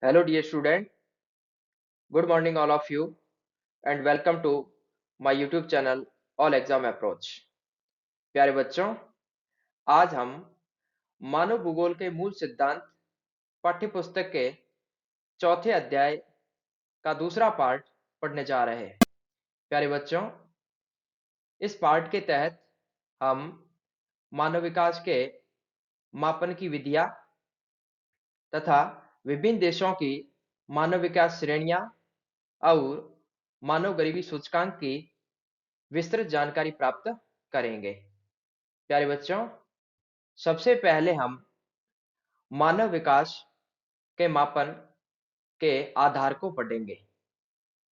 Hello, dear student. Good morning, all of you, and welcome to my YouTube channel All Exam Approach. प्यारे बच्चों, आज हम मानव भूगोल के मूल सिद्धांत पाठ्य पुस्तक के चौथे अध्याय का दूसरा पार्ट पढ़ने जा रहे हैं। प्यारे बच्चों, इस पार्ट के तहत हम मानव विकास के मापन की विधियां तथा विभिन्न देशों की मानव विकास श्रेणियां और मानव गरीबी सूचकांक की विस्तृत जानकारी प्राप्त करेंगे। प्यारे बच्चों, सबसे पहले हम मानव विकास के मापन के आधार को पढ़ेंगे।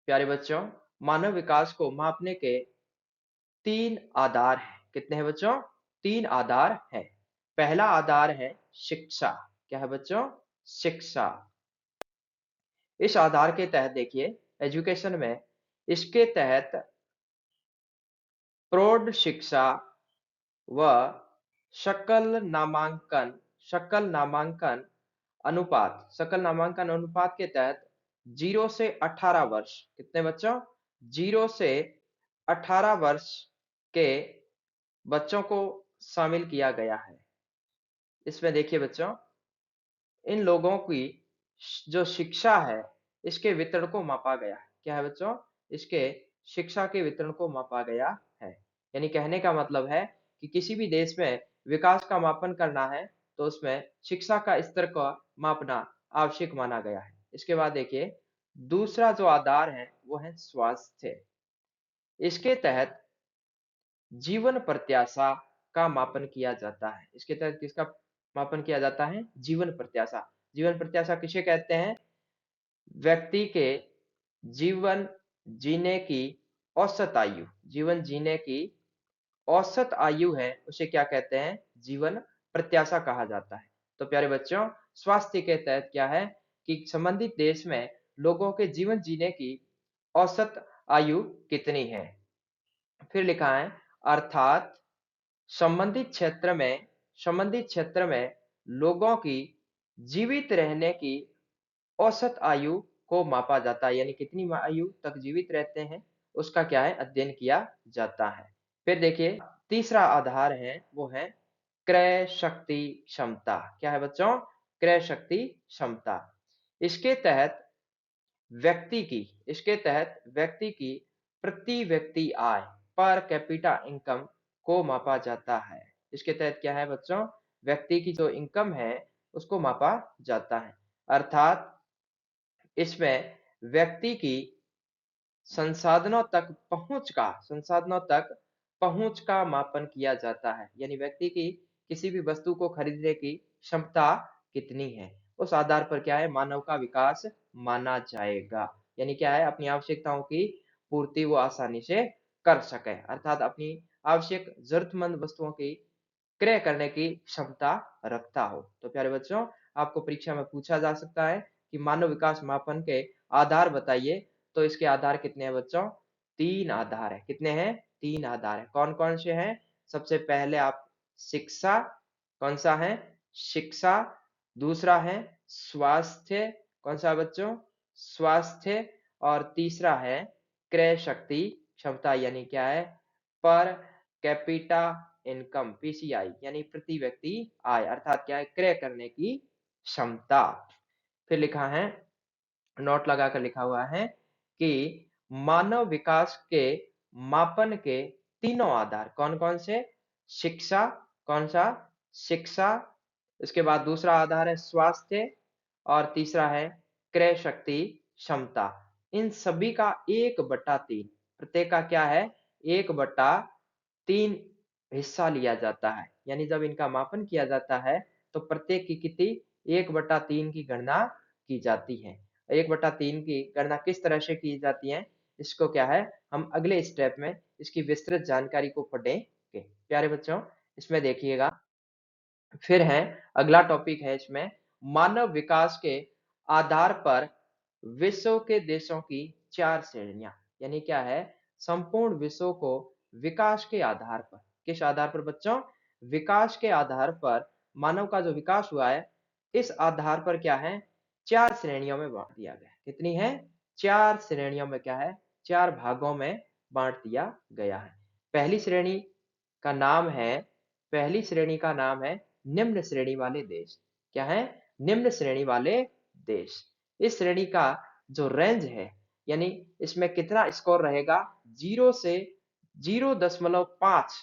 प्यारे बच्चों, मानव विकास को मापने के तीन आधार हैं। कितने हैं बच्चों? तीन आधार हैं। पहला आधार है शिक्षा। क्या है बच्चों? शिक्षा। इस आधार के तहत देखिए, एजुकेशन में इसके तहत प्रौढ़ शिक्षा व शकल नामांकन अनुपात के तहत 0 से 18 वर्ष। कितने बच्चों? 0 से 18 वर्ष के बच्चों को शामिल किया गया है। इसमें देखिए बच्चों, इन लोगों की जो शिक्षा है, इसके वितरण को मापा गया है। क्या है बच्चों? इसके शिक्षा के वितरण को मापा गया है। यानी कहने का मतलब है कि किसी भी देश में विकास का मापन करना है तो उसमें शिक्षा का स्तर का मापना आवश्यक माना गया है। इसके बाद देखिए, दूसरा जो आधार है वो है स्वास्थ्य। इसके तहत जीवन प्रत्याशा का मापन किया जाता है। इसके तहत किसका मापन किया जाता है? जीवन प्रत्याशा। जीवन प्रत्याशा किसे कहते हैं? व्यक्ति के जीवन जीने की औसत आयु। जीवन जीने की औसत आयु है, उसे क्या कहते हैं? जीवन प्रत्याशा कहा जाता है। तो प्यारे बच्चों, स्वास्थ्य के तहत क्या है कि संबंधित देश में लोगों के जीवन जीने की औसत आयु कितनी है। फिर लिखा है अर्थात संबंधित क्षेत्र में लोगों की जीवित रहने की औसत आयु को मापा जाता है। यानी कितनी आयु तक जीवित रहते हैं, उसका क्या है? अध्ययन किया जाता है। फिर देखिए, तीसरा आधार है वो है क्रय शक्ति क्षमता। क्या है बच्चों? क्रय शक्ति क्षमता। इसके तहत व्यक्ति की प्रति व्यक्ति आय, पर कैपिटा इनकम को मापा जाता है। इसके तहत क्या है बच्चों? व्यक्ति की जो इनकम है उसको मापा जाता है। अर्थात इसमें व्यक्ति की संसाधनों तक पहुंच का मापन किया जाता है। यानी व्यक्ति की किसी भी वस्तु को खरीदने की क्षमता कितनी है, उस आधार पर क्या है? मानव का विकास माना जाएगा। यानी क्या है? अपनी आवश्यकताओं की पूर्ति वो आसानी से कर सके, अर्थात अपनी आवश्यक जरूरतमंद वस्तुओं की क्रय करने की क्षमता रखता हो। तो प्यारे बच्चों, आपको परीक्षा में पूछा जा सकता है कि मानव विकास मापन के आधार बताइए। तो इसके आधार कितने हैं बच्चों? तीन आधार है। कितने हैं? तीन आधार है। कौन कौन से हैं? सबसे पहले आप शिक्षा। कौन सा है? शिक्षा। दूसरा है स्वास्थ्य। कौन सा बच्चों? स्वास्थ्य। और तीसरा है क्रय शक्ति क्षमता। यानी क्या है? पर कैपिटा इनकम, पीसीआई, यानी प्रति व्यक्ति आय, अर्थात क्या है? क्रय करने की क्षमता। फिर लिखा है, नोट लगाकर लिखा हुआ है कि मानव विकास के मापन के तीनों आधार कौन कौन से? शिक्षा। कौन सा? शिक्षा। इसके बाद दूसरा आधार है स्वास्थ्य और तीसरा है क्रय शक्ति क्षमता। इन सभी का 1/3, प्रत्येक का क्या है? 1/3 हिस्सा लिया जाता है। यानी जब इनका मापन किया जाता है तो प्रत्येक की कितनी? 1/3 की गणना की जाती है। 1/3 की गणना किस तरह से की जाती है, इसको क्या है, हम अगले स्टेप में इसकी विस्तृत जानकारी को पढ़ेंगे। प्यारे बच्चों, इसमें देखिएगा, फिर है अगला टॉपिक है इसमें मानव विकास के आधार पर विश्व के देशों की 4 श्रेणियां। यानी क्या है? संपूर्ण विश्व को विकास के आधार पर, किस आधार पर बच्चों? विकास के आधार पर, मानव का जो विकास हुआ है इस आधार पर क्या है? 4 श्रेणियों में बाँट दिया गया है। कितनी है? 4 श्रेणियों में क्या है? 4 भागों में बाँट दिया गया है। पहली श्रेणी का नाम है पहली श्रेणी का नाम है निम्न श्रेणी वाले देश। क्या है? निम्न श्रेणी वाले देश। इस श्रेणी का जो रेंज है, यानी इसमें कितना स्कोर रहेगा? 0 से 0.5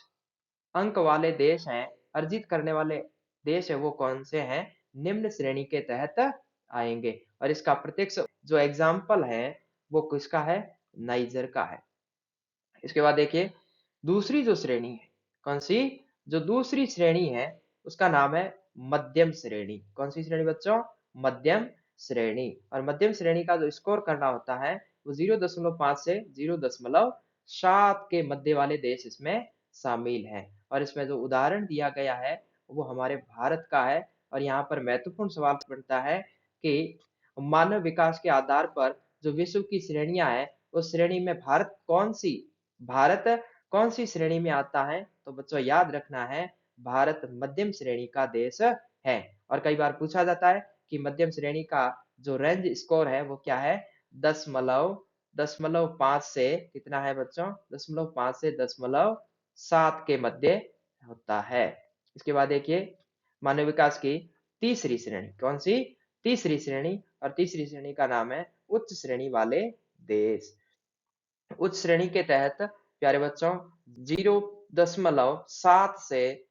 अंक वाले देश हैं, अर्जित करने वाले देश है वो कौन से हैं? निम्न श्रेणी के तहत आएँगे। और इसका प्रत्यक्ष जो एग्ज़ाम्पल है, वो किसका है? नाइजर का है। इसके बाद देखिए, दूसरी जो श्रेणी है, कौन-सी? जो दूसरी श्रेणी है, उसका नाम है मध्यम श्रेणी। कौन-सी श्रेणी बच्चों? मध्यम श्रेणी। और मध्यम श्रेणी का जो स्कोर करना होता है, वो 0.5 से 0.7 के मध्य वाले देश इसमें शामिल हैं। और इसमें जो उदाहरण दिया गया है, वो हमारे भारत का है। और यहाँ पर महत्वपूर्ण सवाल बनता है कि मानव विकास के आधार पर जो विश्व की श्रेणियाँ हैं, उस श्रेणी में भारत कौन-सी श्रेणी में आता है? तो बच्चों याद रखना है, भारत मध्यम श्रेणी का देश है। और कई बार पूछा जाता है कि मध्यम श्रेणी का जो रेंज स्कोर है वो क्या है? दशमलव दशमलव 5 से कितना है बच्चों? 0.5 से 0.7 के मध्य होता है। इसके बाद देखिए, मानव विकास की तीसरी श्रेणी, कौन-सी? तीसरी श्रेणी। और तीसरी श्रेणी का नाम है उच्च श्रेणी वाले देश। उच्च श्रेणी के तहत प्यारे बच्चों 0.7 से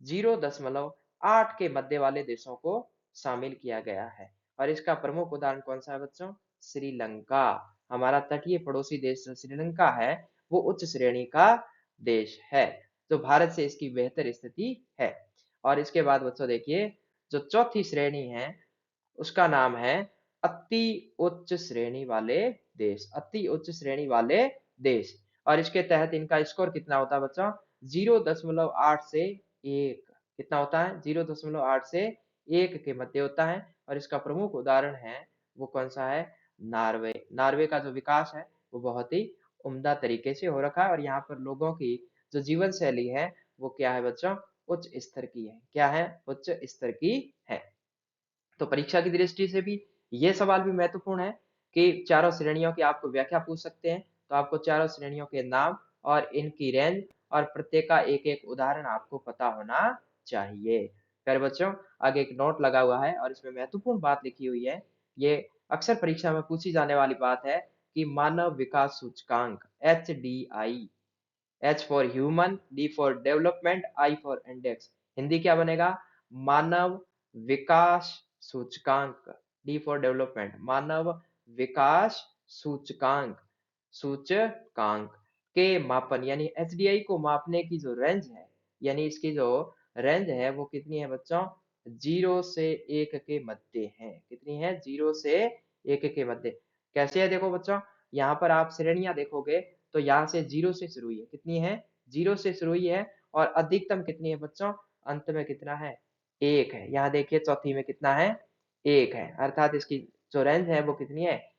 0.8 के मध्य वाले देशों को शामिल किया गया है। और इसका प्रमुख उदाहरण कौन सा है बच्चों? श्रीलंका। हमारा तटीय पड़ोसी देश जो श्रीलंका है, वो उच्च श्रेणी का देश है, जो भारत से इसकी बेहतर स्थिति है। और इसके बाद बच्चों देखिए, जो चौथी श्रेणी है, उसका नाम है अति उच्च श्रेणी वाले देश। अति उच्च श्रेणी वाले देश। और इसके तहत इनका स्कोर कितना होता है बच्चों? 0.8 से 1। कितना होता है? 0.8 से 1 के मध्य होता है। और इसका प्रमुख उदाहरण है, वो कौन सा है? नॉर्वे। नॉर्वे का जो विकास है, वो बहुत ही उम्दा तरीके से हो रखा है। और यहाँ पर लोगों की जो जीवन शैली है, वो क्या है बच्चों? उच्च स्तर की है। क्या है? उच्च स्तर की है। तो परीक्षा की दृष्टि से भी ये सवाल भी महत्वपूर्ण है कि चारों श्रेणियों की आपको व्याख्या पूछ सकते हैं। तो आपको चारों श्रेणियों के नाम और इनकी रेंज और प्रत्येक का एक-एक उदाहरण आपको पता होना चाहिए। प्यारे बच्चों, आगे एक नोट लगा हुआ है और इसमें महत्वपूर्ण बात लिखी हुई है। ये अक्सर परीक्षा में पूछी जाने वाली बात है कि मानव विकास सूचकांक HDI, H for human, D for development, I for index, Hindi क्या बनेगा? मानव विकास सूचकांक। डी फॉर डेवलपमेंट, मानव विकास सूचकांक। सूचकांक के मापन यानी एचडीआई को मापने की जो रेंज है, यानी इसकी जो रेंज है वो कितनी है बच्चों? 0 से 1 के मध्य है। कितनी है? 0 से 1 के मध्य। कैसे है देखो बच्चों, यहाँ पर आप श्रेणियां देखोगे तो यहाँ से 0 से शुरू हुई है। कितनी है? 0 से शुरू हुई है। और अधिकतम कितनी है बच्चों? अंत में कितना है? 1 है। यहाँ देखिए चौथी में कितना है? 1 है। अर्थात इसकी जो रेंज है वो कितनी है?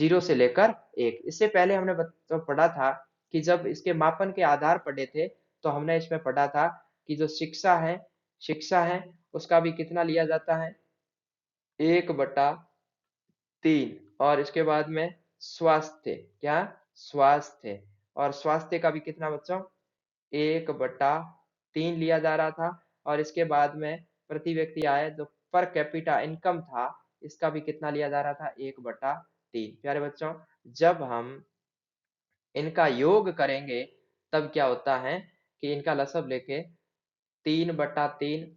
0 से लेकर 1। इससे पहले हमने बच्चों पढ़ा था कि जब इसके मापन के आधार पढ़े थे, तो हमने इसमें पढ़ा था कि जो शिक्षा है उसका भी कितना लिया जाता है? 1/3। और इसके बाद में स्वास्थ्य, क्या? स्वास्थ्य। और स्वास्थ्य का भी कितना बच्चों? 1/3 लिया जा रहा था। और इसके बाद में प्रति व्यक्ति आय जो पर कैपिटा इनकम था, इसका भी कितना लिया जा रहा था? 1/3। प्यारे बच्चों, जब हम इनका योग करेंगे, तब क्या होता है कि इनका लसब लेके 3/3,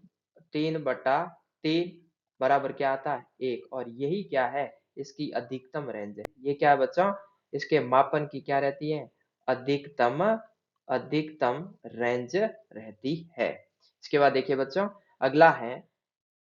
3/3 बराबर क्या आता है? 1। और यही क्या है? इसकी अधिकतम रेंज है। ये क्या है बच्चों? इसके मापन की क्या रहती है? अधिकतम अधिकतम रेंज रहती है। इसके बाद देखिए बच्चों, अगला है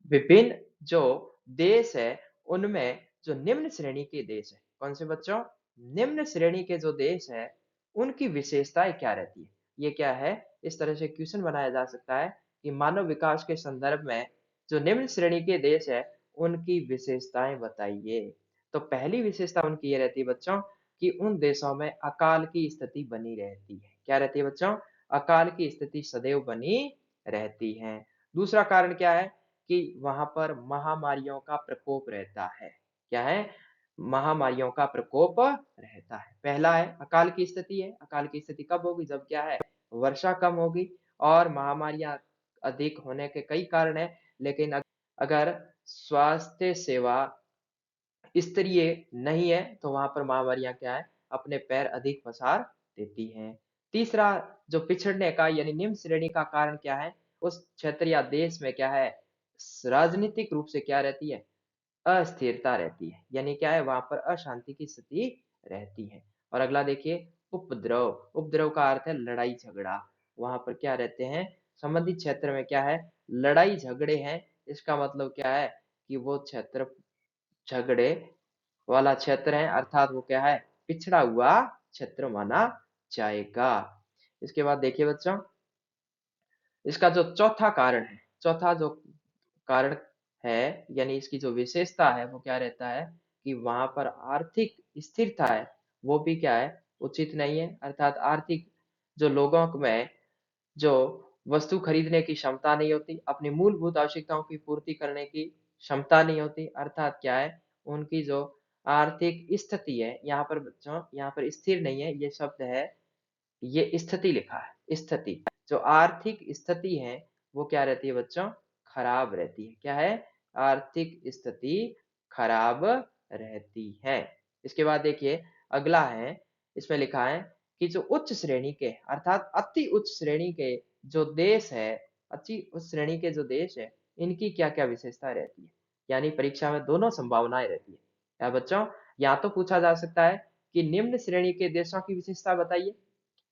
विभिन्न जो देश है, उनमें जो निम्न श्रेणी के देश है, कौन से बच्चों? निम्न श्रेणी के जो देश है, उनकी विशेषताएं क्या रहती है? ये क्या है? इस तरह से क्वेश्चन बनाया जा सकता है कि मानव विकास के संदर्भ में जो निम्न श्रेणी के देश है, उनकी विशेषताएं बताइए। तो पहली विशेषता उनकी ये रहती है बच्चों कि उन देशों में अकाल की स्थिति बनी रहती है। क्या रहती है बच्चों? अकाल की स्थिति सदैव बनी रहती है। दूसरा कारण क्या है कि वहां पर महामारियों का प्रकोप रहता है। क्या है? महामारियों का प्रकोप रहता है। पहला है अकाल की स्थिति है। अकाल की स्थिति कब होगी? जब क्या है? वर्षा कम होगी और महामारियां अधिक होने के कई कारण है, लेकिन अगर स्वास्थ्य सेवा स्तरीय नहीं है तो वहां पर महामारियां क्या है? अपने पैर अधिक पसार देती हैं। तीसरा, जो पिछड़ने का यानी निम्न श्रेणी का कारण क्या है? उस क्षेत्र या देश में क्या है? राजनीतिक रूप से क्या रहती है? अस्थिरता रहती है, यानी क्या है? वहां पर अशांति की स्थिति रहती है। और अगला देखिए, उपद्रव। उपद्रव का अर्थ है लड़ाई झगड़ा। वहां पर क्या रहते हैं? संबंधित क्षेत्र में क्या है? लड़ाई झगड़े हैं। इसका मतलब क्या है? कि वो क्षेत्र झगड़े वाला क्षेत्र है, अर्थात वो क्या है? पिछड़ा हुआ क्षेत्र माना जाएगा। इसके बाद देखिए बच्चों, इसका जो चौथा कारण है, चौथा जो कारण है यानी इसकी जो विशेषता है वो क्या रहता है? कि वहां पर आर्थिक स्थिरता है वो भी क्या है? उचित नहीं है। अर्थात आर्थिक जो लोगों में जो वस्तु खरीदने की क्षमता नहीं होती, अपनी मूलभूत आवश्यकताओं की पूर्ति करने की क्षमता नहीं होती, अर्थात क्या है? उनकी जो आर्थिक स्थिति है, यहाँ पर बच्चों, यहाँ पर स्थिर नहीं है, ये शब्द है, ये स्थिति लिखा है, स्थिति। जो आर्थिक स्थिति है वो क्या रहती है बच्चों? खराब रहती है। क्या है? आर्थिक स्थिति खराब रहती है। इसके बाद देखिए, अगला है, इसमें लिखा है कि जो उच्च श्रेणी के अर्थात अति उच्च श्रेणी के जो देश है, अति उच्च श्रेणी के जो देश है, इनकी क्या क्या विशेषता रहती है? यानी परीक्षा में दोनों संभावनाएं रहती है। क्या बच्चों? या तो पूछा जा सकता है कि निम्न श्रेणी के देशों की विशेषता बताइए,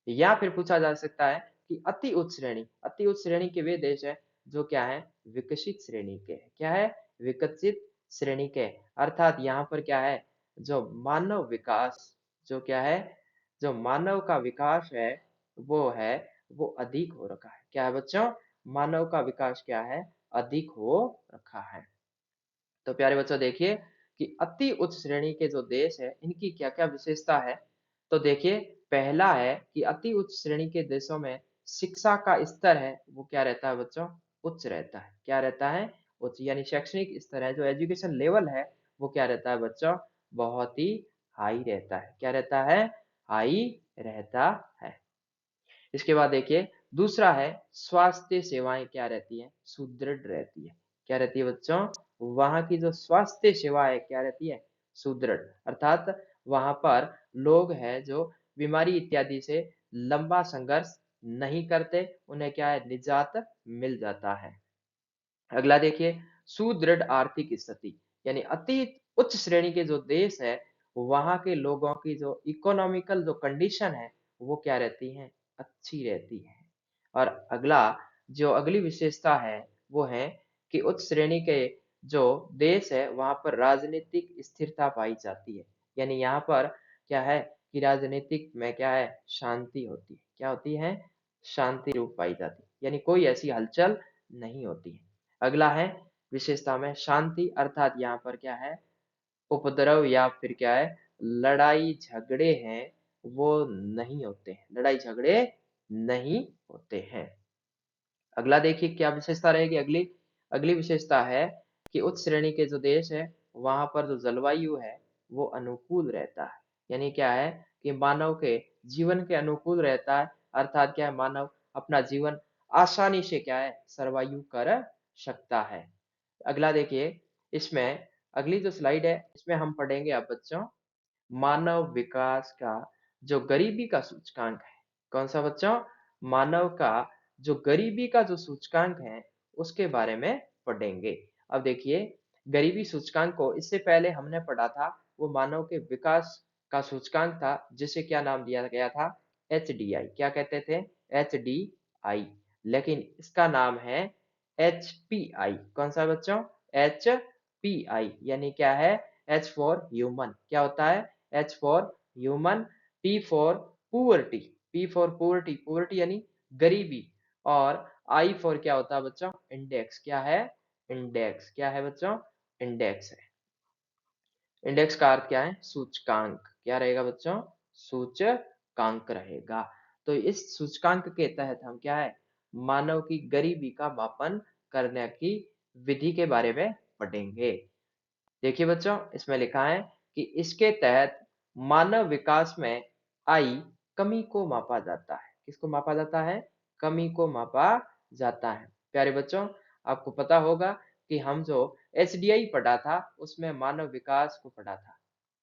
या फिर पूछा जा सकता है कि अति उच्च श्रेणी के वे देश है जो क्या है? विकसित श्रेणी के है। क्या है? विकसित श्रेणी के। अर्थात यहाँ पर क्या है? जो मानव विकास, जो क्या है? जो मानव का विकास है वो है, वो अधिक हो रखा है। क्या है बच्चों? मानव का विकास क्या है? अधिक हो रखा है। तो प्यारे बच्चों देखिए कि अति उच्च श्रेणी के जो देश है इनकी क्या क्या विशेषता है। तो देखिए, पहला है कि अति उच्च श्रेणी के देशों में शिक्षा का स्तर है वो क्या रहता है बच्चों? उच्च रहता है। क्या रहता है? उच्च, यानी शैक्षणिक स्तर है, जो एजुकेशन लेवल है वो क्या रहता है बच्चों? बहुत ही हाई रहता है। क्या रहता है? हाई रहता है। इसके बाद देखिए, दूसरा है स्वास्थ्य सेवाएं क्या रहती है? सुदृढ़ रहती है। क्या रहती है बच्चों? वहां की जो स्वास्थ्य सेवा है क्या रहती है? सुदृढ़। अर्थात वहां पर लोग हैं जो बीमारी इत्यादि से लंबा संघर्ष नहीं करते, उन्हें क्या है? निजात मिल जाता है। अगला देखिए, सुदृढ़ आर्थिक स्थिति, यानी अति उच्च श्रेणी के जो देश है वहां के लोगों की जो इकोनॉमिकल जो कंडीशन है वो क्या रहती है? अच्छी रहती है। और अगला, जो अगली विशेषता है वो है कि उच्च श्रेणी के जो देश है वहां पर राजनीतिक स्थिरता पाई जाती है। यानी यहाँ पर क्या है? कि राजनीतिक में क्या है? शांति होती है। क्या होती है? शांति रूप पाई जाती है, यानी कोई ऐसी हलचल नहीं होती है। अगला है विशेषता में शांति, अर्थात यहाँ पर क्या है? उपद्रव या फिर क्या है? लड़ाई झगड़े हैं वो नहीं होते हैं, लड़ाई झगड़े नहीं होते हैं। अगला देखिए क्या विशेषता रहेगी अगली। अगली विशेषता है कि उच्च श्रेणी के जो देश है वहां पर जो जलवायु है वो अनुकूल रहता है। यानी क्या है? कि मानव के जीवन के अनुकूल रहता है, अर्थात क्या है? मानव अपना जीवन आसानी से क्या है? सर्वायु कर सकता है। अगला देखिए, इसमें अगली जो स्लाइड है इसमें हम पढ़ेंगे अब बच्चों मानव विकास का जो गरीबी का सूचकांक है। कौन सा बच्चों? मानव का जो गरीबी का जो सूचकांक है उसके बारे में पढ़ेंगे। अब देखिए, गरीबी सूचकांक को इससे पहले हमने पढ़ा था, वो मानव के विकास का सूचकांक था जिसे क्या नाम दिया गया था? HDI। क्या कहते थे? HDI। लेकिन इसका नाम है HPI। कौन सा बच्चों? HPI, यानी क्या है? H for human. क्या होता है? H for human, P for poverty, P for poverty, poverty यानी गरीबी, और I फॉर क्या होता है बच्चों? इंडेक्स। क्या है? इंडेक्स। क्या है बच्चों? इंडेक्स है। इंडेक्स का अर्थ क्या है? सूचकांक। क्या रहेगा बच्चों? सूचकांक रहेगा। तो इस सूचकांक के तहत हम क्या है? मानव की गरीबी का मापन करने की विधि के बारे में पढ़ेंगे। देखिए बच्चों, इसमें लिखा है कि इसके तहत मानव विकास में आई कमी को मापा जाता है। किसको मापा जाता है? कमी को मापा जाता है। प्यारे बच्चों, आपको पता होगा कि हम जो एचडीआई पढ़ा था उसमें मानव विकास को पढ़ा था।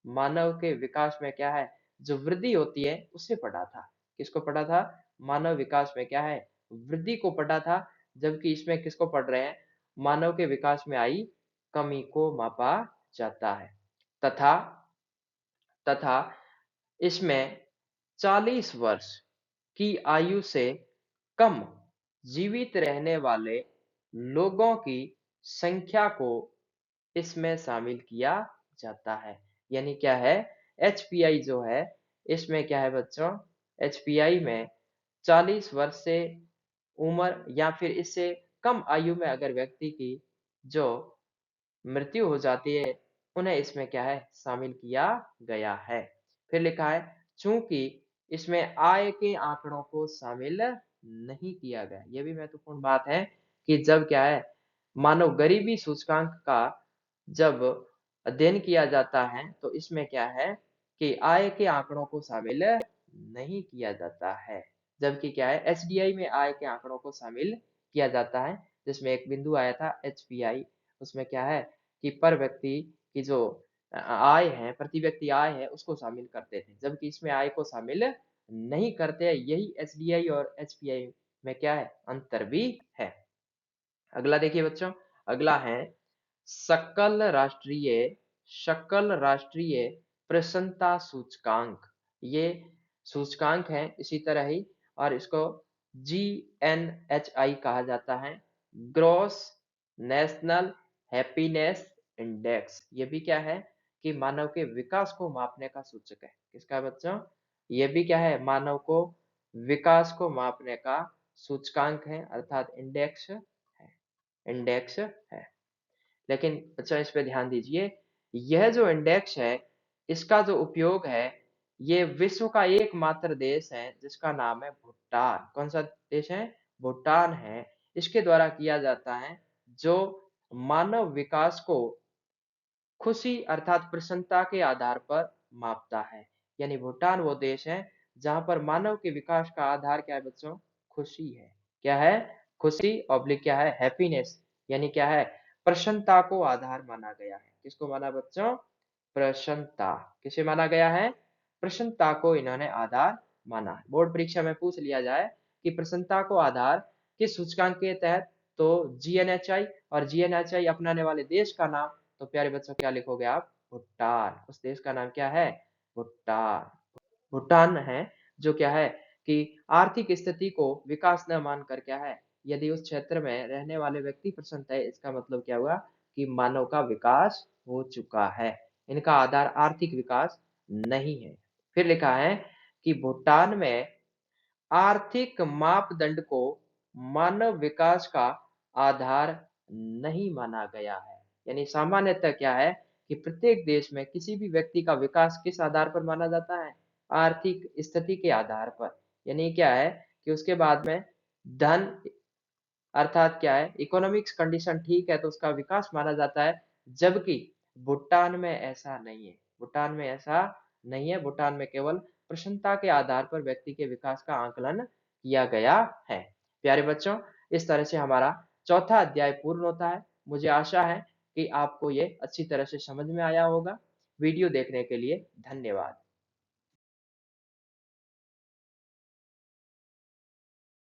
मानव के विकास में क्या है, जो वृद्धि होती है उसे पढ़ा था। किसको पढ़ा था? मानव विकास में क्या है, वृद्धि को पढ़ा था। जबकि इसमें किसको पढ़ रहे हैं? मानव के विकास में आई कमी को मापा जाता है। तथा तथा इसमें 40 वर्ष की आयु से कम जीवित रहने वाले लोगों की संख्या को इसमें शामिल किया जाता है। यानी क्या है, एचपीआई जो है, इसमें क्या है बच्चों, एचपीआई में 40 वर्ष से उम्र या फिर इससे कम आयु में अगर व्यक्ति की जो मृत्यु हो जाती है, उन्हें इसमें क्या है, शामिल किया गया है। फिर लिखा है चूंकि इसमें आय के आंकड़ों को शामिल नहीं किया गया। यह भी महत्वपूर्ण बात है कि जब क्या है, मानव गरीबी सूचकांक का जब अध्ययन किया जाता है तो इसमें क्या है कि आय के आंकड़ों को शामिल नहीं किया जाता है। जबकि क्या है, एचडीआई में आय के आंकड़ों को शामिल किया जाता है, जिसमें एक बिंदु आया था एचपीआई। उसमें क्या है कि पर व्यक्ति की जो आय है, प्रति व्यक्ति आय है, उसको शामिल करते थे। जबकि इसमें आय को शामिल नहीं करते हैं। यही एचडीआई और एचपीआई में क्या है, अंतर भी है। अगला देखिए बच्चों, अगला है सकल राष्ट्रीय सकल राष्ट्रीय प्रसन्नता सूचकांक। ये सूचकांक है इसी तरह ही, और इसको जीएनएचआई कहा जाता है, ग्रॉस नेशनल हैप्पीनेस इंडेक्स। ये भी क्या है कि मानव के विकास को मापने का सूचक है। किसका बच्चों? ये भी क्या है, मानव को विकास को मापने का सूचकांक है, अर्थात इंडेक्स है। लेकिन बच्चों इस पे ध्यान दीजिए, यह जो इंडेक्स है, इसका जो उपयोग है, ये विश्व का एकमात्र देश है जिसका नाम है भूटान। कौन सा देश है? भूटान है। इसके द्वारा किया जाता है, जो मानव विकास को खुशी अर्थात प्रसन्नता के आधार पर मापता है। यानी भूटान वो देश है जहां पर मानव के विकास का आधार क्या है बच्चों? खुशी है। क्या है? खुशी ऑब्लिक क्या है, हैप्पीनेस। यानी क्या है, प्रसन्नता को आधार माना गया है। किसको माना बच्चों? प्रसन्नता। किसे माना गया है? प्रसन्नता को इन्होंने आधार माना है। बोर्ड परीक्षा में पूछ लिया जाए कि प्रसन्नता को आधार किस सूचकांक के तहत, तो जीएनएचआई, और जीएनएचआई अपनाने वाले देश का नाम, तो प्यारे बच्चों क्या लिखोगे आप? भूटान। उस देश का नाम क्या है? भूटान। भूटान है जो क्या है कि आर्थिक स्थिति को विकास न मानकर क्या है, यदि उस क्षेत्र में रहने वाले व्यक्ति प्रसन्न है, इसका मतलब क्या हुआ कि मानव का विकास हो चुका है। इनका आधार आर्थिक विकास नहीं है। फिर लिखा है कि भूटान में आर्थिक मापदंड को मानव विकास का आधार नहीं माना गया है। यानी सामान्यतः क्या है कि प्रत्येक देश में किसी भी व्यक्ति का विकास किस आधार पर माना जाता है? आर्थिक स्थिति के आधार पर। यानी क्या है कि उसके बाद में धन, अर्थात क्या है, इकोनॉमिक्स कंडीशन ठीक है तो उसका विकास माना जाता है। जबकि भूटान में ऐसा नहीं है। भूटान में ऐसा नहीं है। भूटान में केवल प्रसन्नता के आधार पर व्यक्ति के विकास का आकलन किया गया है। प्यारे बच्चों, इस तरह से हमारा चौथा अध्याय पूर्ण होता है। मुझे आशा है कि आपको ये अच्छी तरह से समझ में आया होगा। वीडियो देखने के लिए धन्यवाद।